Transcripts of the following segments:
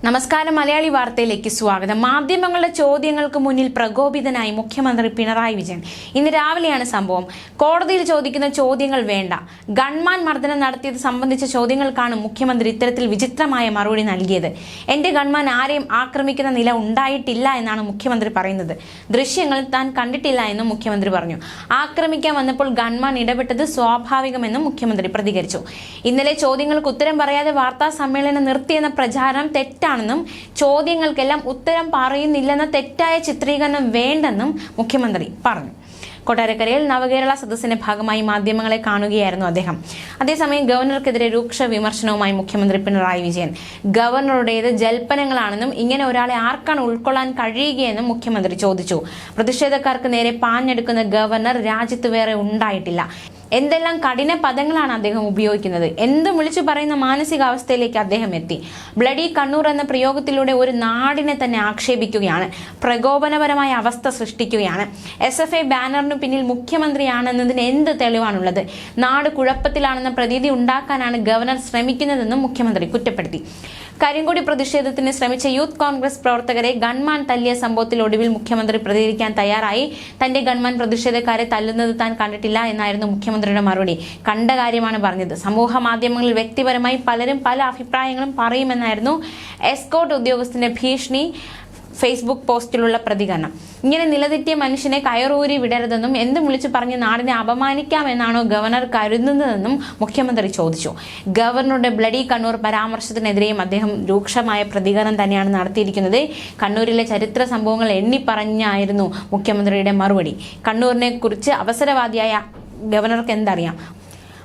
നമസ്കാരം. മലയാളി വാർത്തയിലേക്ക് സ്വാഗതം. മാധ്യമങ്ങളുടെ ചോദ്യങ്ങൾക്ക് മുന്നിൽ പ്രകോപിതനായി മുഖ്യമന്ത്രി പിണറായി വിജയൻ. ഇന്ന് രാവിലെയാണ് സംഭവം. കോടതിയിൽ ചോദിക്കുന്ന ചോദ്യങ്ങൾ വേണ്ട, ഗൺമാൻ മർദ്ദനം നടത്തിയത് സംബന്ധിച്ച ചോദ്യങ്ങൾക്കാണ് മുഖ്യമന്ത്രി ഇത്തരത്തിൽ വിചിത്രമായ മറുപടി നൽകിയത്. എന്റെ ഗൺമാൻ ആരെയും ആക്രമിക്കുന്ന നില ഉണ്ടായിട്ടില്ല എന്നാണ് മുഖ്യമന്ത്രി പറയുന്നത്. ദൃശ്യങ്ങൾ താൻ കണ്ടിട്ടില്ല എന്നും മുഖ്യമന്ത്രി പറഞ്ഞു. ആക്രമിക്കാൻ വന്നപ്പോൾ ഗൺമാൻ ഇടപെട്ടത് സ്വാഭാവികമെന്നും മുഖ്യമന്ത്രി പ്രതികരിച്ചു. ഇന്നലെ ചോദ്യങ്ങൾക്ക് ഉത്തരം പറയാതെ വാർത്താ സമ്മേളനം നിർത്തിയെന്ന പ്രചാരണം തെറ്റാണെന്നും ചോദ്യങ്ങൾക്കെല്ലാം ഉത്തരം പറയുന്നില്ലെന്ന തെറ്റായ ചിത്രീകരണം വേണ്ടെന്നും മുഖ്യമന്ത്രി പറഞ്ഞു. കൊട്ടാരക്കരയിൽ നവകേരള സദസ്സിന്റെ ഭാഗമായി മാധ്യമങ്ങളെ കാണുകയായിരുന്നു അദ്ദേഹം. അതേസമയം ഗവർണർക്കെതിരെ രൂക്ഷ വിമർശനവുമായി മുഖ്യമന്ത്രി പിണറായി വിജയൻ. ഗവർണറുടേത് ജൽപ്പനങ്ങളാണെന്നും ഇങ്ങനെ ഒരാളെ ആർക്കാണ് ഉൾക്കൊള്ളാൻ കഴിയുകയെന്നും മുഖ്യമന്ത്രി ചോദിച്ചു. പ്രതിഷേധക്കാർക്ക് നേരെ പാഞ്ഞെടുക്കുന്ന ഗവർണർ രാജ്യത്ത് വേറെ ഉണ്ടായിട്ടില്ല. എന്തെല്ലാം കഠിന പദങ്ങളാണ് അദ്ദേഹം ഉപയോഗിക്കുന്നത്. എന്തും വിളിച്ചു പറയുന്ന മാനസികാവസ്ഥയിലേക്ക് അദ്ദേഹം എത്തി. ബ്ലഡി കണ്ണൂർ എന്ന പ്രയോഗത്തിലൂടെ ഒരു നാടിനെ തന്നെ ആക്ഷേപിക്കുകയാണ്, പ്രകോപനപരമായ അവസ്ഥ സൃഷ്ടിക്കുകയാണ്. SFI ബാനറിന് പിന്നിൽ മുഖ്യമന്ത്രിയാണെന്നതിന് എന്ത് തെളിവാണുള്ളത്? നാട് കുഴപ്പത്തിലാണെന്ന പ്രതീതി ഉണ്ടാക്കാനാണ് ഗവർണർ ശ്രമിക്കുന്നതെന്നും മുഖ്യമന്ത്രി കുറ്റപ്പെടുത്തി. കരിങ്കൊടി പ്രതിഷേധത്തിന് ശ്രമിച്ച യൂത്ത് കോൺഗ്രസ് പ്രവർത്തകരെ ഗൺമാൻ തല്ലിയ സംഭവത്തിൽ ഒടുവിൽ മുഖ്യമന്ത്രി പ്രതികരിക്കാൻ തയ്യാറായി. തന്റെ ഗൺമാൻ പ്രതിഷേധക്കാരെ തല്ലുന്നത് താൻ കണ്ടിട്ടില്ല എന്നായിരുന്നു മുഖ്യമന്ത്രിയുടെ മറുപടി. കണ്ട കാര്യമാണ് പറഞ്ഞത്. സമൂഹ മാധ്യമങ്ങളിൽ വ്യക്തിപരമായി പലരും പല അഭിപ്രായങ്ങളും പറയുമെന്നായിരുന്നു എസ്കോർട്ട് ഉദ്യോഗസ്ഥന്റെ ഭീഷണി ഫേസ്ബുക്ക് പോസ്റ്റിലുള്ള പ്രതികരണം. ഇങ്ങനെ നിലതെറ്റിയ മനുഷ്യനെ കയറൂരി വിടരുതെന്നും എന്തും വിളിച്ചു പറഞ്ഞ് നാടിനെ അപമാനിക്കാമെന്നാണോ ഗവർണർ കരുതുന്നതെന്നും മുഖ്യമന്ത്രി ചോദിച്ചു. ഗവർണറുടെ ബ്ലഡി കണ്ണൂർ പരാമർശത്തിനെതിരെയും അദ്ദേഹം രൂക്ഷമായ പ്രതികരണം തന്നെയാണ് നടത്തിയിരിക്കുന്നത്. കണ്ണൂരിലെ ചരിത്ര സംഭവങ്ങൾ എണ്ണിപ്പറഞ്ഞായിരുന്നു മുഖ്യമന്ത്രിയുടെ മറുപടി. കണ്ണൂരിനെ കുറിച്ച് അവസരവാദിയായ ഗവർണർക്ക് എന്തറിയാം?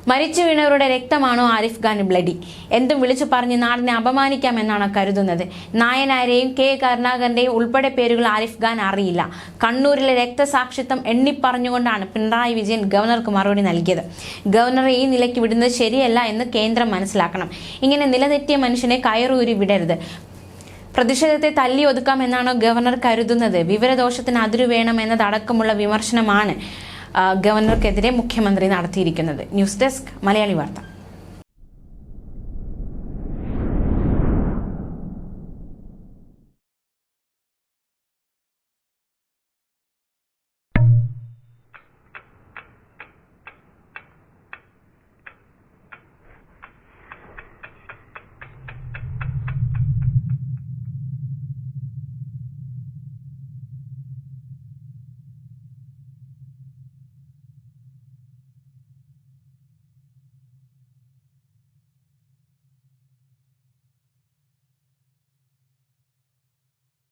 മരിച്ചു വീണവരുടെ രക്തമാണോ ആരിഫ് ഖാൻ ബ്ലഡി? എന്തും വിളിച്ചു പറഞ്ഞ് നാടിനെ അപമാനിക്കാമെന്നാണ് കരുതുന്നത്. നായനാരെയും K കരുണാകരന്റെയും ഉൾപ്പെടെ പേരുകൾ ആരിഫ് ഖാൻ അറിയില്ല. കണ്ണൂരിലെ രക്തസാക്ഷിത്വം എണ്ണിപ്പറഞ്ഞുകൊണ്ടാണ് പിണറായി വിജയൻ ഗവർണർക്ക് മറുപടി നൽകിയത്. ഗവർണറെ ഈ നിലയ്ക്ക് വിടുന്നത് ശരിയല്ല എന്ന് കേന്ദ്രം മനസ്സിലാക്കണം. ഇങ്ങനെ നിലതെറ്റിയ മനുഷ്യനെ കയറൂരി വിടരുത്. പ്രതിഷേധത്തെ തല്ലി ഒതുക്കാമെന്നാണോ ഗവർണർ കരുതുന്നത്? വിവരദോഷത്തിന് അതിരു വേണം എന്നതടക്കമുള്ള വിമർശനമാണ് ഗവർണർക്കെതിരെ മുഖ്യമന്ത്രി നടത്തിയിരിക്കുന്നത്. ന്യൂസ് ഡെസ്ക് മലയാളി വാർത്ത.